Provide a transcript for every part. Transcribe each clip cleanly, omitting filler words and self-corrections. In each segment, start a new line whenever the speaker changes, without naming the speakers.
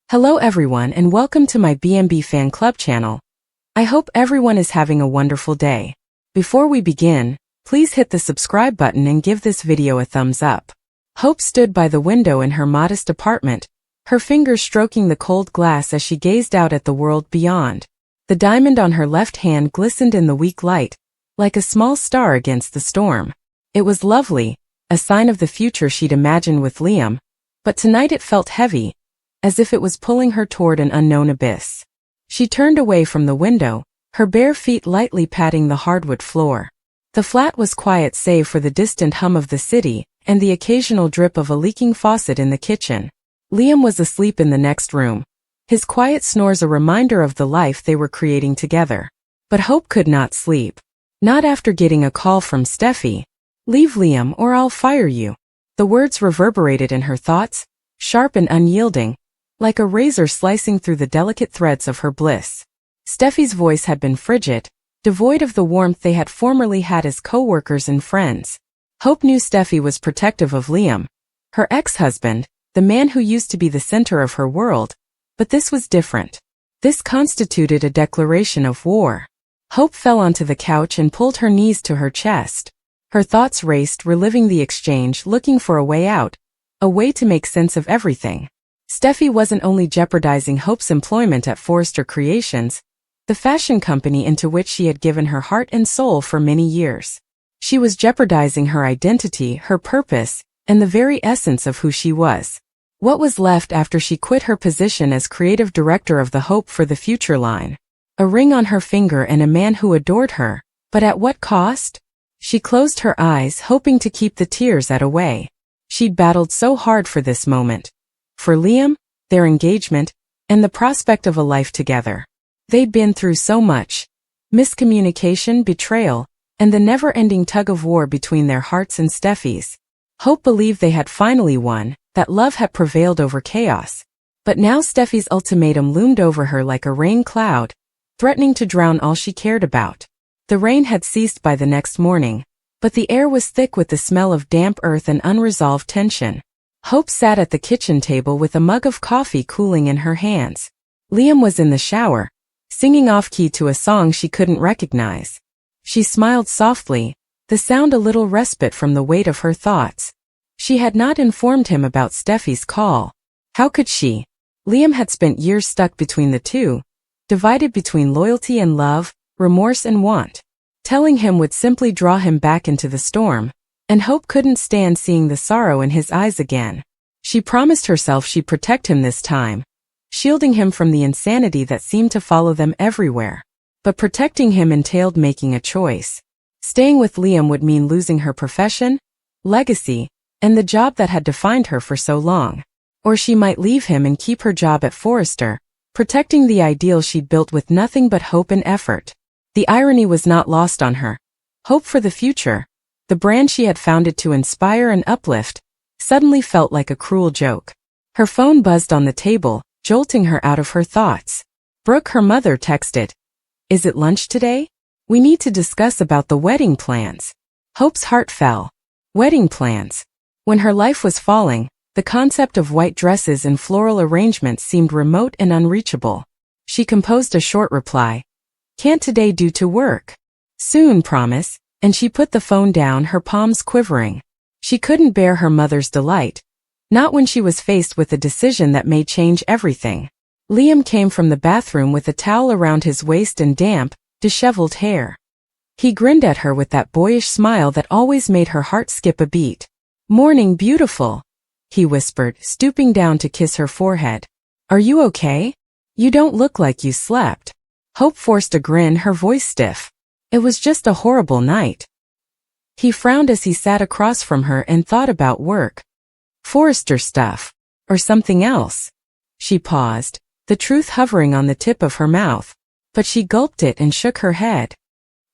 Hello everyone and welcome to my B&B Fan Club channel. I hope everyone is having a wonderful day. Before we begin, please hit the subscribe button and give this video a thumbs up. Hope stood by the window in her modest apartment, her fingers stroking the cold glass as she gazed out at the world beyond. The diamond on her left hand glistened in the weak light, like a small star against the storm. It was lovely, a sign of the future she'd imagined with Liam, but tonight it felt heavy, as if it was pulling her toward an unknown abyss. She turned away from the window, her bare feet lightly patting the hardwood floor. The flat was quiet save for the distant hum of the city and the occasional drip of a leaking faucet in the kitchen. Liam was asleep in the next room, his quiet snores a reminder of the life they were creating together. But Hope could not sleep. Not after getting a call from Steffy. "Leave Liam or I'll fire you." The words reverberated in her thoughts, sharp and unyielding, like a razor slicing through the delicate threads of her bliss. Steffy's voice had been frigid, devoid of the warmth they had formerly had as co-workers and friends. Hope knew Steffy was protective of Liam, her ex-husband, the man who used to be the center of her world, but this was different. This constituted a declaration of war. Hope fell onto the couch and pulled her knees to her chest. Her thoughts raced, reliving the exchange, looking for a way out, a way to make sense of everything. Steffy wasn't only jeopardizing Hope's employment at Forrester Creations, the fashion company into which she had given her heart and soul for many years. She was jeopardizing her identity, her purpose, and the very essence of who she was. What was left after she quit her position as creative director of the Hope for the Future line? A ring on her finger and a man who adored her, but at what cost? She closed her eyes, hoping to keep the tears away. She'd battled so hard for this moment. For Liam, their engagement, and the prospect of a life together. They'd been through so much. Miscommunication, betrayal, and the never-ending tug-of-war between their hearts and Steffy's. Hope believed they had finally won, that love had prevailed over chaos. But now Steffy's ultimatum loomed over her like a rain cloud, threatening to drown all she cared about. The rain had ceased by the next morning, but the air was thick with the smell of damp earth and unresolved tension. Hope sat at the kitchen table with a mug of coffee cooling in her hands. Liam was in the shower, singing off-key to a song she couldn't recognize. She smiled softly, the sound a little respite from the weight of her thoughts. She had not informed him about Steffy's call. How could she? Liam had spent years stuck between the two, divided between loyalty and love, remorse and want. Telling him would simply draw him back into the storm, and Hope couldn't stand seeing the sorrow in his eyes again. She promised herself she'd protect him this time, shielding him from the insanity that seemed to follow them everywhere. But protecting him entailed making a choice. Staying with Liam would mean losing her profession, legacy, and the job that had defined her for so long. Or she might leave him and keep her job at Forrester, protecting the ideal she'd built with nothing but hope and effort. The irony was not lost on her. Hope for the future, the brand she had founded to inspire and uplift, suddenly felt like a cruel joke. Her phone buzzed on the table, jolting her out of her thoughts. Brooke, her mother, texted, "Is it lunch today? We need to discuss about the wedding plans." Hope's heart fell. Wedding plans. When her life was falling, the concept of white dresses and floral arrangements seemed remote and unreachable. She composed a short reply. "Can't today due to work. Soon, promise." And she put the phone down, her palms quivering. She couldn't bear her mother's delight. Not when she was faced with a decision that may change everything. Liam came from the bathroom with a towel around his waist and damp, disheveled hair. He grinned at her with that boyish smile that always made her heart skip a beat. "Morning, beautiful," he whispered, stooping down to kiss her forehead. "Are you okay? You don't look like you slept." Hope forced a grin, her voice stiff. "It was just a horrible night." He frowned as he sat across from her and thought about work. Forrester stuff. Or something else. She paused, the truth hovering on the tip of her mouth. But she gulped it and shook her head.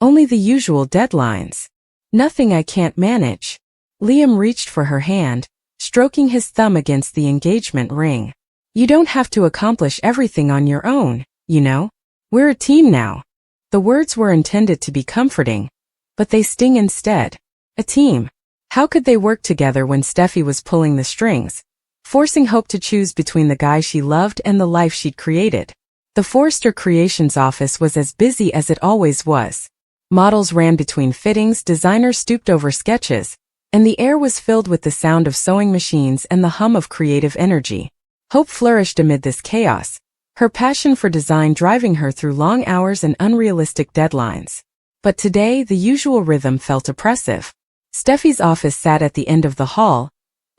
"Only the usual deadlines. Nothing I can't manage." Liam reached for her hand, stroking his thumb against the engagement ring. "You don't have to accomplish everything on your own, you know. We're a team now." The words were intended to be comforting, but they sting instead. A team. How could they work together when Steffy was pulling the strings, forcing Hope to choose between the guy she loved and the life she'd created. The Forrester Creations office was as busy as it always was. Models ran between fittings, designers stooped over sketches, and the air was filled with the sound of sewing machines and the hum of creative energy. Hope flourished amid this chaos, her passion for design driving her through long hours and unrealistic deadlines. But today, the usual rhythm felt oppressive. Steffi's office sat at the end of the hall,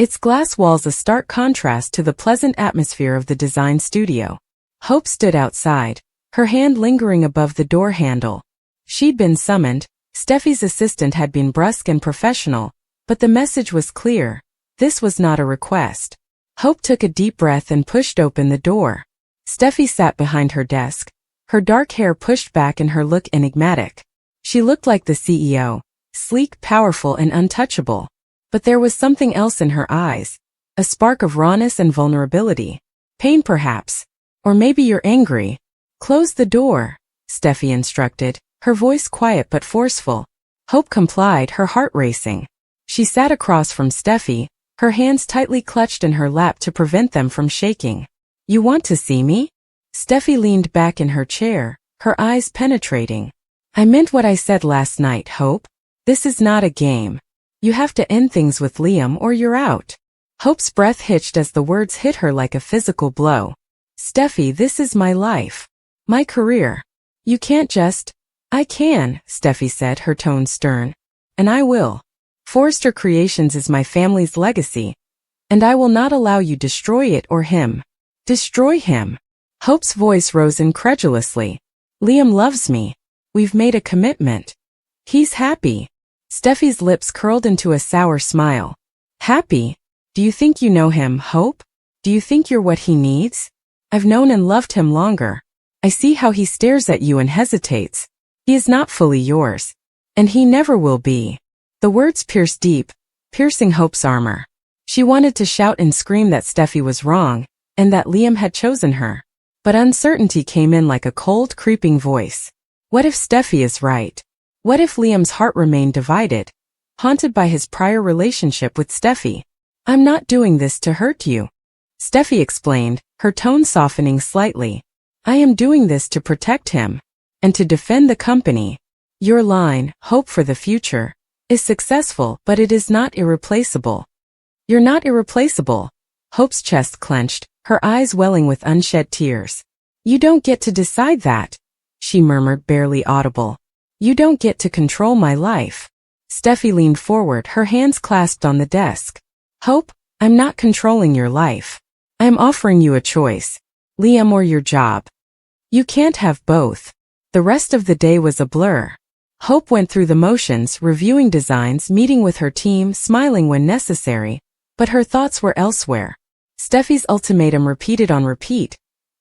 its glass walls a stark contrast to the pleasant atmosphere of the design studio. Hope stood outside, her hand lingering above the door handle. She'd been summoned. Steffi's assistant had been brusque and professional, but the message was clear. This was not a request. Hope took a deep breath and pushed open the door. Steffi sat behind her desk, her dark hair pushed back and her look enigmatic. She looked like the CEO, sleek, powerful, and untouchable. But there was something else in her eyes, a spark of rawness and vulnerability. Pain perhaps. Or maybe you're angry. Close the door, Steffi instructed, her voice quiet but forceful. Hope complied, her heart racing. She sat across from Steffi, her hands tightly clutched in her lap to prevent them from shaking. You want to see me? Steffi leaned back in her chair, her eyes penetrating. I meant what I said last night, Hope. This is not a game. You have to end things with Liam or you're out. Hope's breath hitched as the words hit her like a physical blow. Steffi, this is my life. My career. You can't just... I can, Steffi said, her tone stern. And I will. Forrester Creations is my family's legacy. And I will not allow you destroy it or him. Destroy him. Hope's voice rose incredulously. Liam loves me. We've made a commitment. He's happy. Steffi's lips curled into a sour smile. Happy? Do you think you know him, Hope? Do you think you're what he needs? I've known and loved him longer. I see how he stares at you and hesitates. He is not fully yours. And he never will be. The words pierced deep, piercing Hope's armor. She wanted to shout and scream that Steffi was wrong, and that Liam had chosen her. But uncertainty came in like a cold, creeping voice. What if Steffi is right? What if Liam's heart remained divided, haunted by his prior relationship with Steffi? I'm not doing this to hurt you, Steffi explained, her tone softening slightly. I am doing this to protect him. And to defend the company. Your line, hope for the future, is successful, but it is not irreplaceable. You're not irreplaceable. Hope's chest clenched, her eyes welling with unshed tears. You don't get to decide that, she murmured, barely audible. You don't get to control my life. Steffi leaned forward, her hands clasped on the desk. Hope, I'm not controlling your life. I am offering you a choice. Liam or your job. You can't have both. The rest of the day was a blur. Hope went through the motions, reviewing designs, meeting with her team, smiling when necessary, but her thoughts were elsewhere. Steffi's ultimatum repeated on repeat,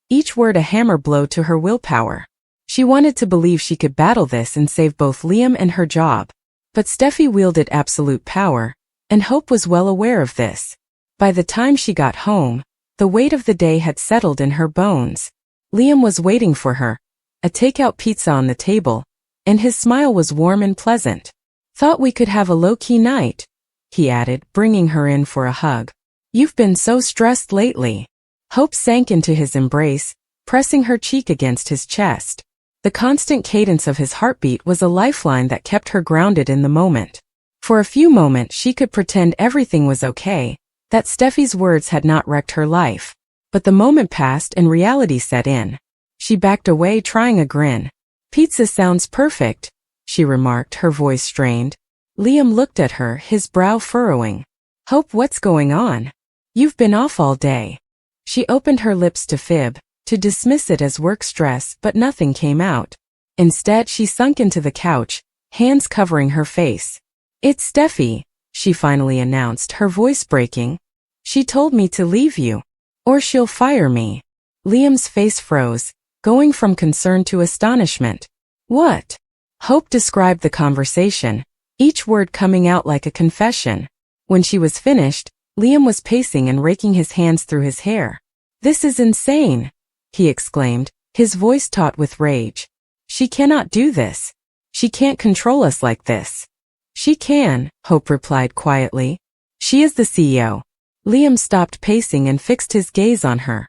each word a hammer blow to her willpower. She wanted to believe she could battle this and save both Liam and her job. But Steffi wielded absolute power, and Hope was well aware of this. By the time she got home, the weight of the day had settled in her bones. Liam was waiting for her, a takeout pizza on the table, and his smile was warm and pleasant. Thought we could have a low-key night, he added, bringing her in for a hug. You've been so stressed lately. Hope sank into his embrace, pressing her cheek against his chest. The constant cadence of his heartbeat was a lifeline that kept her grounded in the moment. For a few moments she could pretend everything was okay, that Steffi's words had not wrecked her life. But the moment passed and reality set in. She backed away, trying a grin. Pizza sounds perfect, she remarked, her voice strained. Liam looked at her, his brow furrowing. Hope, what's going on? You've been off all day. She opened her lips to fib, to dismiss it as work stress, but nothing came out. Instead, she sunk into the couch, hands covering her face. It's Steffi, she finally announced, her voice breaking. She told me to leave you. Or she'll fire me. Liam's face froze, going from concern to astonishment. What? Hope described the conversation, each word coming out like a confession. When she was finished, Liam was pacing and raking his hands through his hair. This is insane, he exclaimed, his voice taut with rage. She cannot do this. She can't control us like this. She can, Hope replied quietly. She is the CEO. Liam stopped pacing and fixed his gaze on her.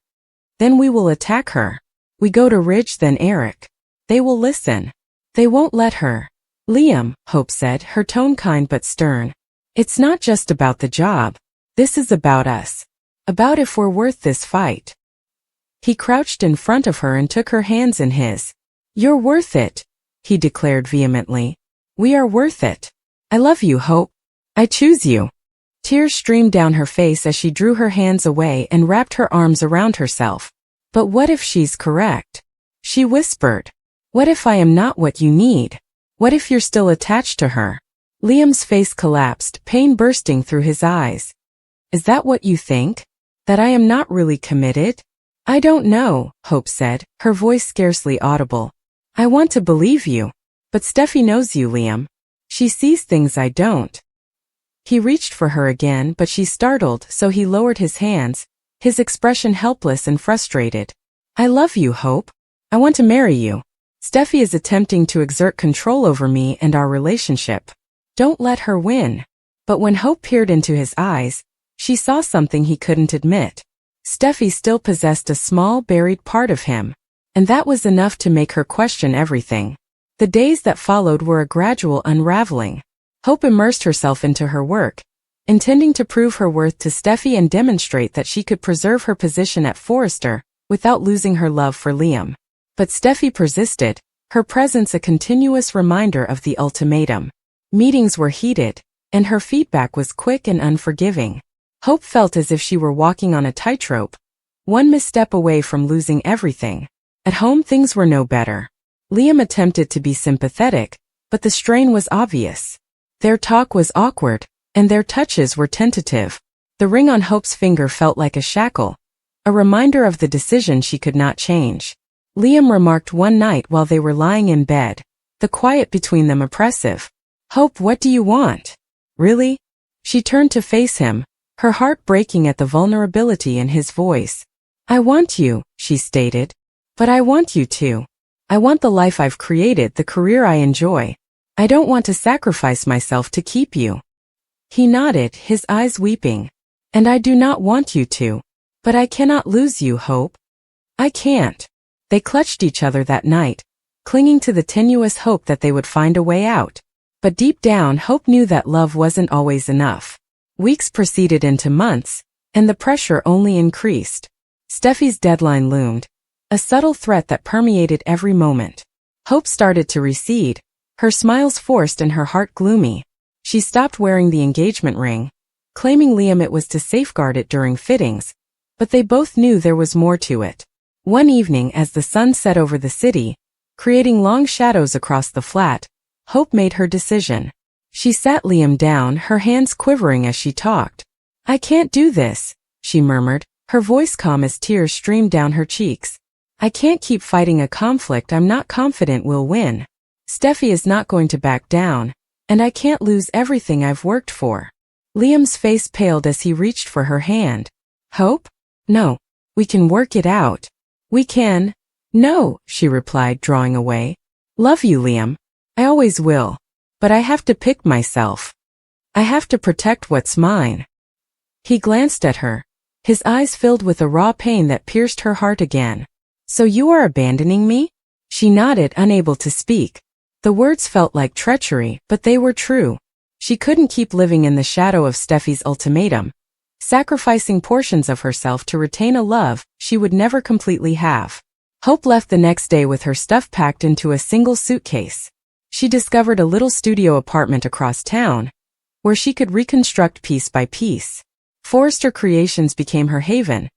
Then we will attack her. We go to Ridge, then Eric. They will listen. They won't let her. Liam, Hope said, her tone kind but stern. It's not just about the job. This is about us. About if we're worth this fight. He crouched in front of her and took her hands in his. You're worth it, he declared vehemently. We are worth it. I love you, Hope. I choose you. Tears streamed down her face as she drew her hands away and wrapped her arms around herself. But what if she's correct? She whispered. What if I am not what you need? What if you're still attached to her? Liam's face collapsed, pain bursting through his eyes. Is that what you think? That I am not really committed? I don't know, Hope said, her voice scarcely audible. I want to believe you. But Steffy knows you, Liam. She sees things I don't. He reached for her again, but she startled, so he lowered his hands, his expression helpless and frustrated. I love you, Hope. I want to marry you. Steffy is attempting to exert control over me and our relationship. Don't let her win. But when Hope peered into his eyes, she saw something he couldn't admit. Steffy still possessed a small, buried part of him. And that was enough to make her question everything. The days that followed were a gradual unraveling. Hope immersed herself into her work, intending to prove her worth to Steffy and demonstrate that she could preserve her position at Forrester without losing her love for Liam. But Steffy persisted, her presence a continuous reminder of the ultimatum. Meetings were heated, and her feedback was quick and unforgiving. Hope felt as if she were walking on a tightrope, one misstep away from losing everything. At home things were no better. Liam attempted to be sympathetic, but the strain was obvious. Their talk was awkward, and their touches were tentative. The ring on Hope's finger felt like a shackle, a reminder of the decision she could not change. Liam remarked one night while they were lying in bed, the quiet between them oppressive. Hope, what do you want? Really? She turned to face him, her heart breaking at the vulnerability in his voice. I want you, she stated. But I want you too. I want the life I've created, the career I enjoy. I don't want to sacrifice myself to keep you. He nodded, his eyes weeping. And I do not want you to. But I cannot lose you, Hope. I can't. They clutched each other that night, clinging to the tenuous hope that they would find a way out. But deep down, Hope knew that love wasn't always enough. Weeks proceeded into months, and the pressure only increased. Steffy's deadline loomed, a subtle threat that permeated every moment. Hope started to recede, her smiles forced and her heart gloomy. She stopped wearing the engagement ring, claiming Liam it was to safeguard it during fittings, but they both knew there was more to it. One evening as the sun set over the city, creating long shadows across the flat, Hope made her decision. She sat Liam down, her hands quivering as she talked. I can't do this, she murmured, her voice calm as tears streamed down her cheeks. I can't keep fighting a conflict I'm not confident will win. Steffy is not going to back down, and I can't lose everything I've worked for. Liam's face paled as he reached for her hand. Hope? No. We can work it out. We can. No, she replied, drawing away. Love you, Liam. I always will. But I have to pick myself. I have to protect what's mine. He glanced at her, his eyes filled with a raw pain that pierced her heart again. So you are abandoning me? She nodded, unable to speak. The words felt like treachery, but they were true. She couldn't keep living in the shadow of Steffy's ultimatum, sacrificing portions of herself to retain a love she would never completely have. Hope left the next day with her stuff packed into a single suitcase. She discovered a little studio apartment across town, where she could reconstruct piece by piece. Forrester Creations became her haven,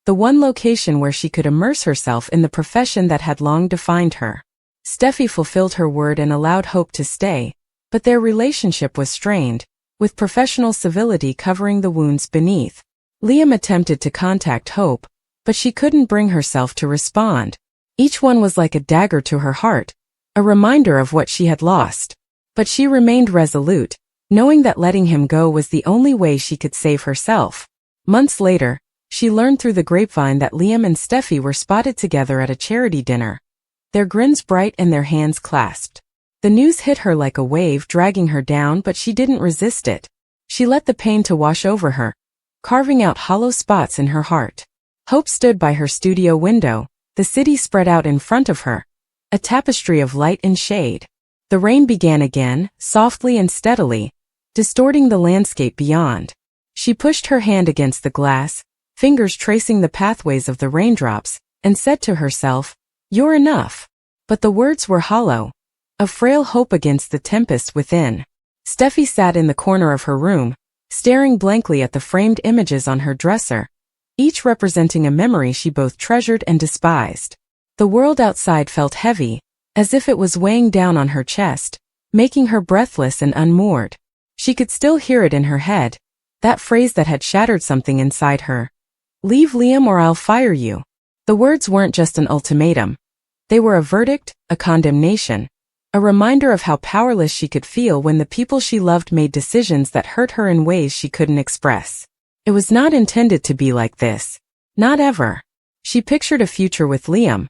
the one location where she could immerse herself in the profession that had long defined her. Steffy fulfilled her word and allowed Hope to stay, but their relationship was strained, with professional civility covering the wounds beneath. Liam attempted to contact Hope, but she couldn't bring herself to respond. Each one was like a dagger to her heart, a reminder of what she had lost. But she remained resolute, knowing that letting him go was the only way she could save herself. Months later, she learned through the grapevine that Liam and Steffy were spotted together at a charity dinner, their grins bright and their hands clasped. The news hit her like a wave, dragging her down, but she didn't resist it. She let the pain to wash over her, carving out hollow spots in her heart. Hope stood by her studio window, the city spread out in front of her, a tapestry of light and shade. The rain began again, softly and steadily, distorting the landscape beyond. She pushed her hand against the glass, fingers tracing the pathways of the raindrops, and said to herself, "You're enough." But the words were hollow, a frail hope against the tempest within. Steffy sat in the corner of her room, staring blankly at the framed images on her dresser, each representing a memory she both treasured and despised. The world outside felt heavy, as if it was weighing down on her chest, making her breathless and unmoored. She could still hear it in her head, that phrase that had shattered something inside her. "Leave Liam or I'll fire you." The words weren't just an ultimatum. They were a verdict, a condemnation, a reminder of how powerless she could feel when the people she loved made decisions that hurt her in ways she couldn't express. It was not intended to be like this. Not ever. She pictured a future with Liam,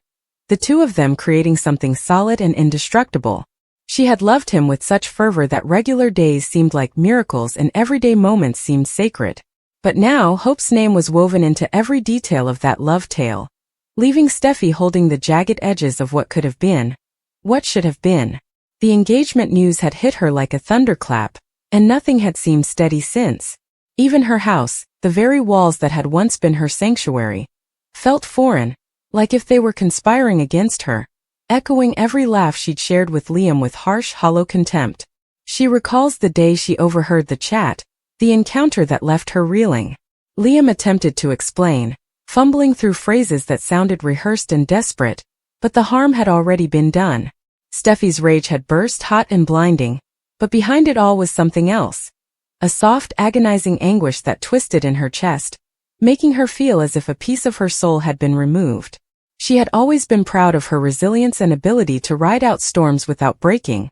the two of them creating something solid and indestructible. She had loved him with such fervor that regular days seemed like miracles and everyday moments seemed sacred. But now Hope's name was woven into every detail of that love tale, leaving Steffy holding the jagged edges of what could have been, what should have been. The engagement news had hit her like a thunderclap, and nothing had seemed steady since. Even her house, the very walls that had once been her sanctuary, felt foreign, like if they were conspiring against her, echoing every laugh she'd shared with Liam with harsh, hollow contempt. She recalls the day she overheard the chat, the encounter that left her reeling. Liam attempted to explain, fumbling through phrases that sounded rehearsed and desperate, but the harm had already been done. Steffy's rage had burst hot and blinding, but behind it all was something else. A soft, agonizing anguish that twisted in her chest, making her feel as if a piece of her soul had been removed. She had always been proud of her resilience and ability to ride out storms without breaking.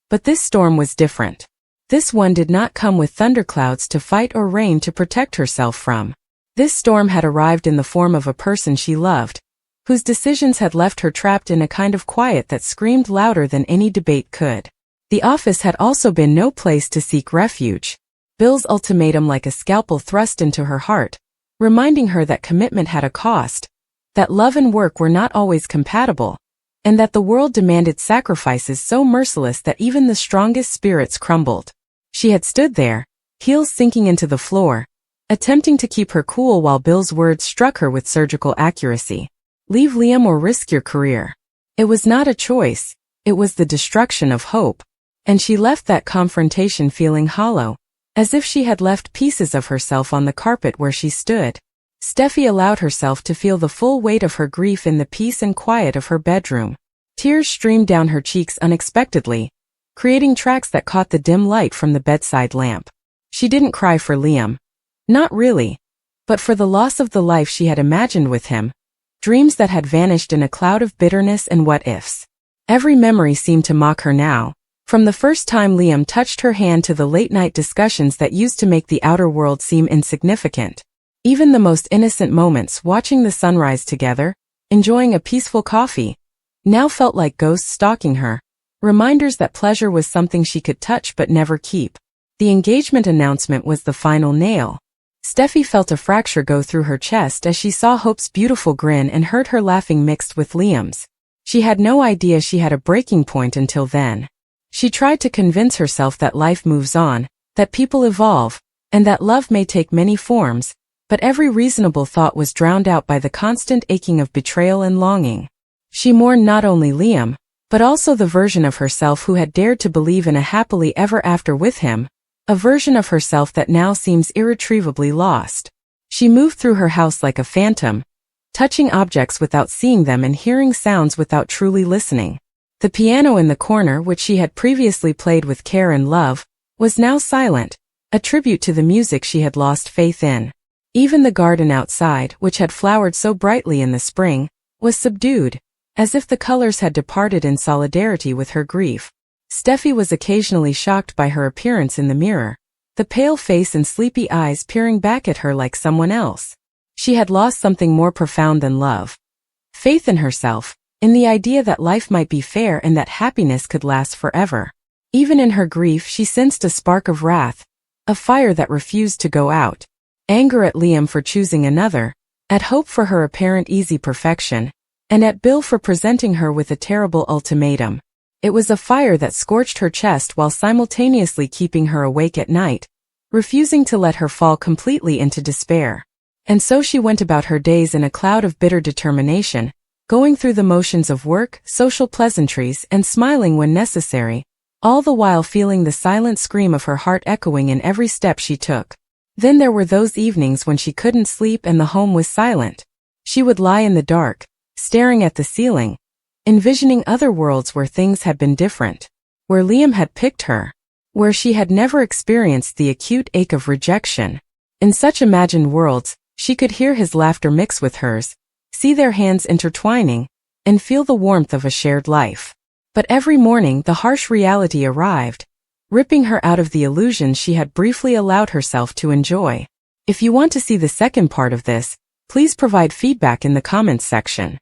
But this storm was different. This one did not come with thunderclouds to fight or rain to protect herself from. This storm had arrived in the form of a person she loved, whose decisions had left her trapped in a kind of quiet that screamed louder than any debate could. The office had also been no place to seek refuge. Bill's ultimatum like a scalpel thrust into her heart, reminding her that commitment had a cost, that love and work were not always compatible, and that the world demanded sacrifices so merciless that even the strongest spirits crumbled. She had stood there, heels sinking into the floor, attempting to keep her cool while Bill's words struck her with surgical accuracy. Leave Liam or risk your career. It was not a choice, it was the destruction of hope. And she left that confrontation feeling hollow, as if she had left pieces of herself on the carpet where she stood. Steffy allowed herself to feel the full weight of her grief in the peace and quiet of her bedroom. Tears streamed down her cheeks unexpectedly, creating tracks that caught the dim light from the bedside lamp. She didn't cry for Liam. Not really. But for the loss of the life she had imagined with him, dreams that had vanished in a cloud of bitterness and what-ifs. Every memory seemed to mock her now, from the first time Liam touched her hand to the late-night discussions that used to make the outer world seem insignificant. Even the most innocent moments, watching the sunrise together, enjoying a peaceful coffee, now felt like ghosts stalking her, reminders that pleasure was something she could touch but never keep. The engagement announcement was the final nail. Steffy felt a fracture go through her chest as she saw Hope's beautiful grin and heard her laughing mixed with Liam's. She had no idea she had a breaking point until then. She tried to convince herself that life moves on, that people evolve, and that love may take many forms, but every reasonable thought was drowned out by the constant aching of betrayal and longing. She mourned not only Liam, but also the version of herself who had dared to believe in a happily ever after with him, a version of herself that now seems irretrievably lost. She moved through her house like a phantom, touching objects without seeing them and hearing sounds without truly listening. The piano in the corner, which she had previously played with care and love, was now silent, a tribute to the music she had lost faith in. Even the garden outside, which had flowered so brightly in the spring, was subdued, as if the colors had departed in solidarity with her grief. Steffy was occasionally shocked by her appearance in the mirror, the pale face and sleepy eyes peering back at her like someone else. She had lost something more profound than love. Faith in herself, in the idea that life might be fair and that happiness could last forever. Even in her grief she sensed a spark of wrath, a fire that refused to go out. anger at Liam for choosing another, at Hope for her apparent easy perfection, and at Bill for presenting her with a terrible ultimatum. It was a fire that scorched her chest while simultaneously keeping her awake at night, refusing to let her fall completely into despair. And so she went about her days in a cloud of bitter determination, going through the motions of work, social pleasantries, and smiling when necessary, all the while feeling the silent scream of her heart echoing in every step she took. Then there were those evenings when she couldn't sleep and the home was silent. She would lie in the dark, staring at the ceiling, envisioning other worlds where things had been different, where Liam had picked her, where she had never experienced the acute ache of rejection. In such imagined worlds, she could hear his laughter mix with hers, see their hands intertwining, and feel the warmth of a shared life. But every morning the harsh reality arrived, ripping her out of the illusions she had briefly allowed herself to enjoy. If you want to see the second part of this, please provide feedback in the comments section.